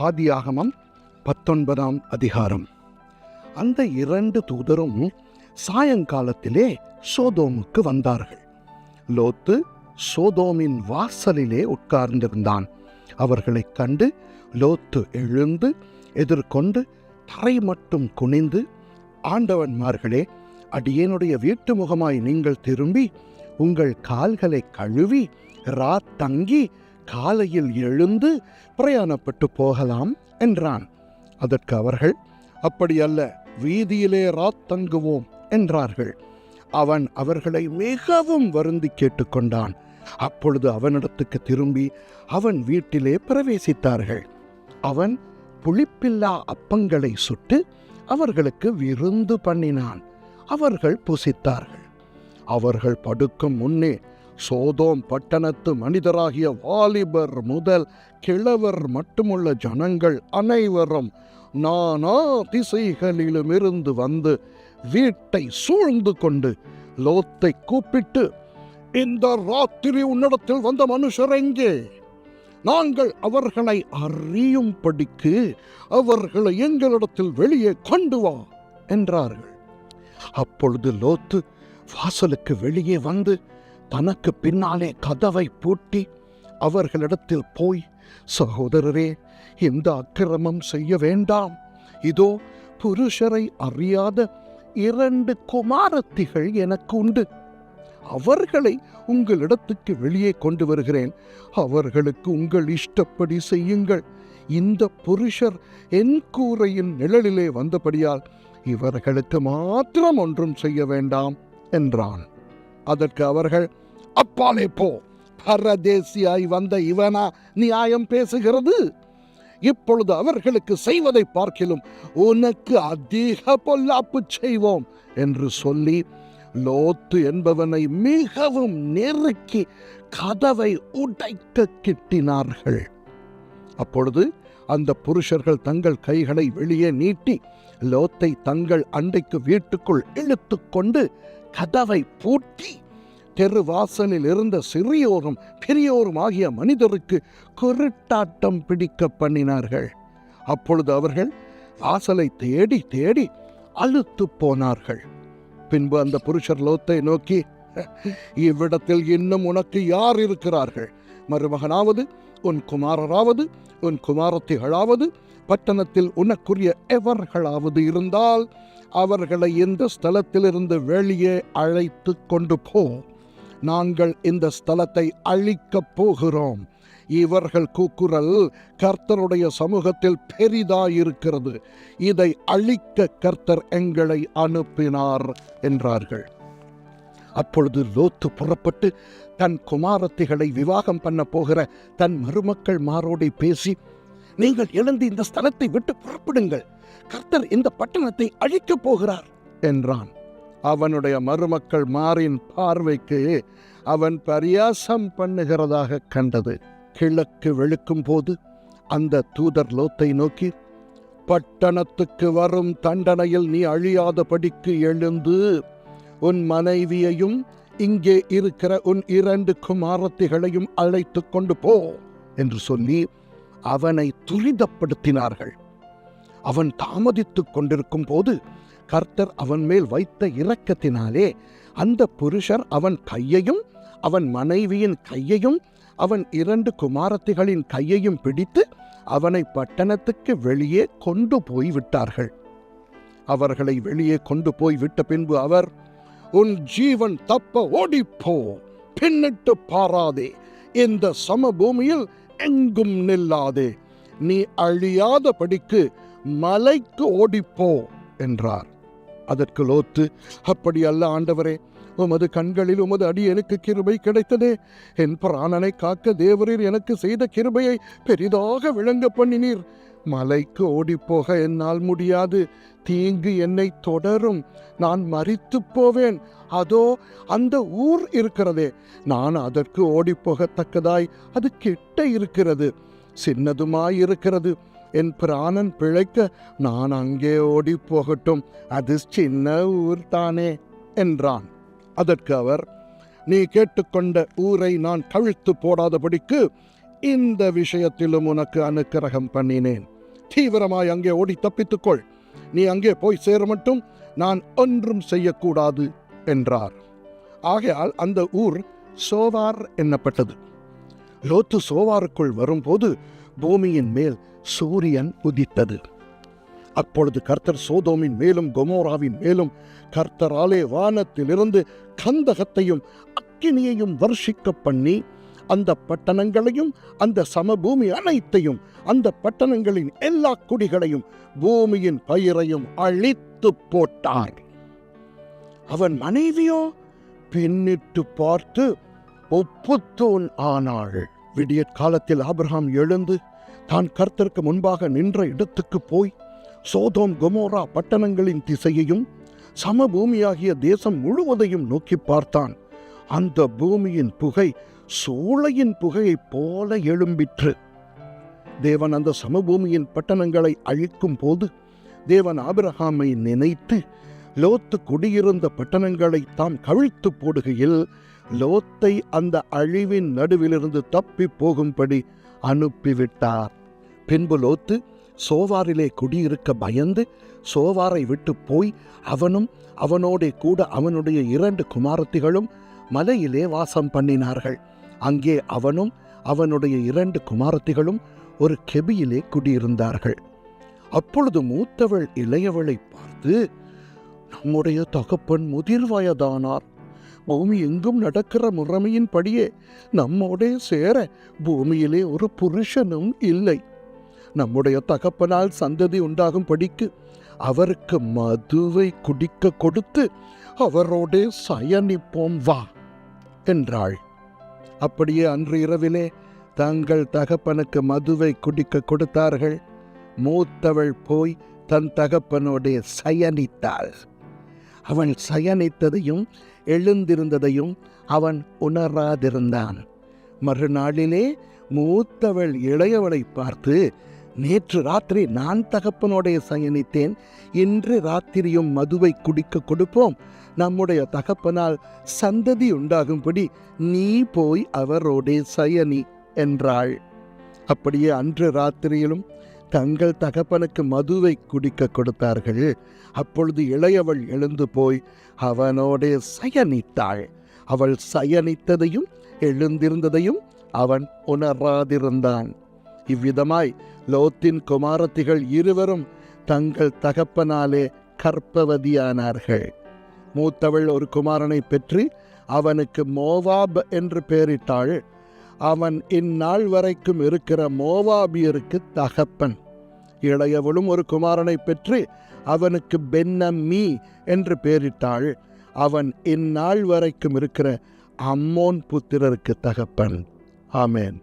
ஆதியாகமம் 19ஆம் அதிகாரம். அந்த 2 தூதரும் சாயங்காலத்திலே சோதோமுக்கு வந்தார்கள். லோத்து சோதோமின் வாசலிலே உட்கார்ந்திருந்தான். அவர்களைக் கண்டு லோத்து எழுந்து எதிர்கொண்டு தரை மட்டும் குனிந்து, ஆண்டவன்மார்களே, அடியேனுடைய வீட்டு முகமாய் நீங்கள் திரும்பி உங்கள் கால்களை கழுவி தங்கி காலையில் எழுந்து பிரயாணப்பட்டு போகலாம் என்றான். அதற்கு அவர்கள், அப்படியல்ல, வீதியிலே தங்குவோம் என்றார்கள். அவன் அவர்களை மிகவும் வருந்தி கேட்டுக்கொண்டான். அப்பொழுது அவனிடத்துக்கு திரும்பி அவன் வீட்டிலே பிரவேசித்தார்கள். அவன் புளிப்பில்லா அப்பங்களை சுட்டு அவர்களுக்கு விருந்து பண்ணினான். அவர்கள் புசித்தார்கள். அவர்கள் படுக்கும் முன்னே சோதோம் பட்டணத்து மனிதராகிய வாலிபர் முதல் கிழவர் மட்டுமுள்ள ஜனங்கள் அனைவரும் நானா திசைகளிலும் இருந்து வந்து வீட்டை சூழ்ந்து கொண்டு லோத்தை கூப்பிட்டு, இந்த ராத்திரி உன்னிடத்தில் வந்த மனுஷர் எங்கே? நாங்கள் அவர்களை அறியும்படிக்கு அவர்களை எங்களிடத்தில் வெளியே கொண்டு வா என்றார்கள். அப்பொழுது லோத்து வாசலுக்கு வெளியே வந்து தனக்கு பின்னாலே கதவை பூட்டி அவர்களிடத்தில் போய், சகோதரரே, இந்த அக்கிரமம் செய்ய வேண்டாம். இதோ புருஷரை அறியாத 2 குமாரத்திகள் எனக்கு உண்டு. அவர்களை உங்களிடத்துக்கு வெளியே கொண்டு வருகிறேன். அவர்களுக்கு உங்கள் இஷ்டப்படி செய்யுங்கள். இந்த புருஷர் என் கூரையின் நிழலிலே வந்தபடியால் இவர்களுக்கு மாத்திரம் ஒன்றும் செய்ய வேண்டாம் என்றான். அதற்கு அவர்கள், அப்பாலே போ, பரதேசியாய் வந்த இவனா நியாயம் பேசுகிறது? இப்பொழுது அவர்களுக்கு செய்வதை பார்க்கிலும் உனக்கு அதிக பொல்லாப்பு செய்வோம் என்று சொல்லி லோத்து என்பவனை மிகவும் நெருக்கி கதவை உடைக்க கிட்டினார்கள். அப்பொழுது அந்த புருஷர்கள் தங்கள் கைகளை வெளியே நீட்டி லோத்தை தங்கள் அண்டைக்கு வீட்டுக்குள் இழுத்து கொண்டு கதவை பூட்டி தெருவாசலில் இருந்த சிறியோரும் பெரியோரும் ஆகிய மனிதருக்கு குருட்டாட்டம் பிடிக்க பண்ணினார்கள். அப்பொழுது அவர்கள் வாசலை தேடி தேடி அலுத்து போனார்கள். பின்பு அந்த புருஷர் லோத்தை நோக்கி, இவ்விடத்தில் இன்னும் உனக்கு யார் இருக்கிறார்கள்? மருமகனாவது, உன் குமாரராவது, உன் குமாரத்திகளாவது, பட்டணத்தில் உனக்குரிய எவர்களாவது இருந்தால் அவர்களை இந்த ஸ்தலத்திலிருந்து வெளியே அழைத்து கொண்டு போ. நாங்கள் இந்த ஸ்தலத்தை அழிக்கப் போகிறோம். இவர்கள் கூக்குரல் கர்த்தருடைய சமூகத்தில் பெரிதாயிருக்கிறது. இதை அழிக்க கர்த்தர் எங்களை அனுப்பினார் என்றார்கள். அப்பொழுது லோத்து புறப்பட்டு தன் குமாரத்திகளை விவாகம் பண்ண போகிற தன் மருமக்கள் மாரோடை பேசி, நீங்கள் எழுந்து இந்த ஸ்தலத்தை விட்டு புறப்படுங்கள், கர்த்தர் இந்த பட்டணத்தை அழிக்கப் போகிறார் என்றான். அவனுடைய மருமக்கள் மாரின் பார்வைக்கு அவன் பரியாசம் பண்ணுகிறதாக கண்டது. கிழக்கு வெளுக்கும் போது அந்த தூதர் லோத்தை நோக்கி, பட்டணத்துக்கு வரும் தண்டனையில் நீ அழியாதபடிக்கு எழுந்து உன் மனைவியையும் இங்கே இருக்கிற உன் 2 குமாரத்திகளையும் அழைத்து கொண்டு போ என்று சொல்லி அவனை துரிதப்படுத்தினார்கள். அவன் தாமதித்துக் கொண்டிருக்கும் போது கர்த்தர் அவன் மேல் வைத்த இரக்கத்தினாலே அந்த புருஷர் அவன் கையையும் அவன் மனைவியின் கையையும் அவன் 2 குமாரத்திகளின் கையையும் பிடித்து அவனை பட்டணத்துக்கு வெளியே கொண்டு போய் விட்டார்கள். அவர்களை வெளியே கொண்டு போய் விட்ட பின்பு அவர், உன் ஜீவன் தப்ப ஓடிப்போ, பின்னிட்டு பாராதே, இந்த சமபூமியில் எங்கும் நில்லாதே, நீ அழியாதபடிக்கு மலைக்கு ஓடிப்போ என்றார். அதற்கு லோத்து, அப்படி அல்ல ஆண்டவரே, உமது கண்களில் உமது அடியேனுக்கு கிருபை கிடைத்ததே. என் பிராணனை காக்க தேவரீர் எனக்கு செய்த கிருபையை பெரிதாக விளங்க பண்ணினீர். மலைக்கு ஓடிப்போக என்னால் முடியாது. தீங்கு என்னை தொடரும். நான் மரித்து போவேன். அதோ அந்த ஊர் இருக்கிறதே, நான் அதற்கு ஓடிப்போகத்தக்கதாய் அது கிட்ட இருக்கிறது, சின்னதுமாயிருக்கிறது. என் பிராணன் பிழைக்க நான் அங்கே ஓடி போகட்டும், அது சின்ன ஊர் தானே என்றான். அதற்கு அவர், நீ கேட்டுக்கொண்ட ஊரை நான் கவிழ்த்து போடாதபடிக்கு இந்த விஷயத்திலும் உனக்கு அனுக்கிரகம் பண்ணினேன். தீவிரமாய் அங்கே ஓடி தப்பித்துக்கொள். நீ அங்கே போய் சேர மட்டும் நான் ஒன்றும் செய்யக்கூடாது என்றார். ஆகையால் அந்த ஊர் சோவார் என்னப்பட்டது. லோத்து சோவாருக்குள் வரும்போது பூமியின் மேல் சூரியன் உதித்தது. அப்பொழுது கர்த்தர் சோதோமின் மேலும் கொமோராவின் மேலும் கர்த்தராலே வானத்திலிருந்து கந்தகத்தையும் அக்கினியையும் வர்ஷிக்க பண்ணி அந்த பட்டணங்களையும் அந்த சமபூமி அனைத்தையும் அந்த பட்டணங்களின் எல்லா குடிகளையும் பூமியின் பயிரையும் அழித்து போட்டார். அவன் மனைவியோ பின்னிட்டு பார்த்து ஒப்புத்தோன் ஆனாள். விடியற் காலத்தில் ஆபிரகாம் எழுந்து தான் கர்த்தருக்கு முன்பாக நின்ற இடத்துக்கு போய் சோதோம் கொமோரா பட்டணங்களின் திசையையும் சமபூமியாகிய தேசம் முழுவதையும் நோக்கி பார்த்தான். அந்த பூமியின் புகை சூளையின் புகையைப் போல எழும்பிற்று. தேவன் அந்த சமபூமியின் பட்டணங்களை அழிக்கும் போது தேவன் ஆபிரகாமை நினைத்து லோத்து குடியிருந்த பட்டணங்களை தாம் கவிழ்த்து போடுகையில் லோத்தை அந்த அழிவின் நடுவிலிருந்து தப்பி போகும்படி அனுப்பிவிட்டார். பின்பு லோத்து சோவாரிலே குடியிருக்க பயந்து சோவாரை விட்டு போய் அவனும் அவனோடே கூட அவனுடைய 2 குமாரத்திகளும் மலையிலே வாசம் பண்ணினார்கள். அங்கே அவனும் அவனுடைய 2 குமாரத்திகளும் ஒரு கெபியிலே குடியிருந்தார்கள். அப்பொழுது மூத்தவள் இளையவளை பார்த்து, நம்முடைய தகப்பன் முதிர் வயதானார். பூமி எங்கும் நடக்கிற முறைமையின்படியே நம்மோடே சேர பூமியிலே ஒரு புருஷனும் இல்லை. நம்முடைய தகப்பனால் சந்ததி உண்டாகும்படிக்கு அவருக்கு மதுவை குடிக்க கொடுத்து அவரோடே சயனிப்போம் வா என்றாள். அப்படியே அன்று இரவிலே தங்கள் தகப்பனுக்கு மதுவை குடிக்க கொடுத்தார்கள். மூத்தவள் போய் தன் தகப்பனோடே சயனித்தாள். அவன் சயனித்ததையும் எழுந்திருந்ததையும் அவன் உணராதிருந்தான். மறுநாளிலே மூத்தவள் இளையவளை பார்த்து, நேற்று ராத்திரி நான் தகப்பனோடைய சயனித்தேன், இன்று ராத்திரியும் மதுவை குடிக்க கொடுப்போம், நம்முடைய தகப்பனால் சந்ததி உண்டாகும்படி நீ போய் அவரோடே சயனி என்றாள். அப்படியே அன்று ராத்திரியிலும் தங்கள் தகப்பனுக்கு மதுவை குடிக்க கொடுத்தார்கள். அப்பொழுது இளையவள் எழுந்து போய் அவனோடே சயனித்தாள். அவள் சயனித்ததையும் எழுந்திருந்ததையும் அவன் உணராதிருந்தான். இவ்விதமாய் லோத்தின் குமாரத்திகள் 2 தங்கள் தகப்பனாலே கர்ப்பவதியானார்கள். மூத்தவள் ஒரு குமாரனை பெற்று அவனுக்கு மோவாப் என்று பெயரிட்டாள். அவன் இந்நாள் வரைக்கும் இருக்கிற மோவாபியருக்கு தகப்பன். இளையவளும் ஒரு குமாரனை பெற்று அவனுக்கு பென்னம்மி என்று பெயரிட்டாள். அவன் இந்நாள் வரைக்கும் இருக்கிற அம்மோன் புத்திரருக்கு தகப்பன். ஆமேன்.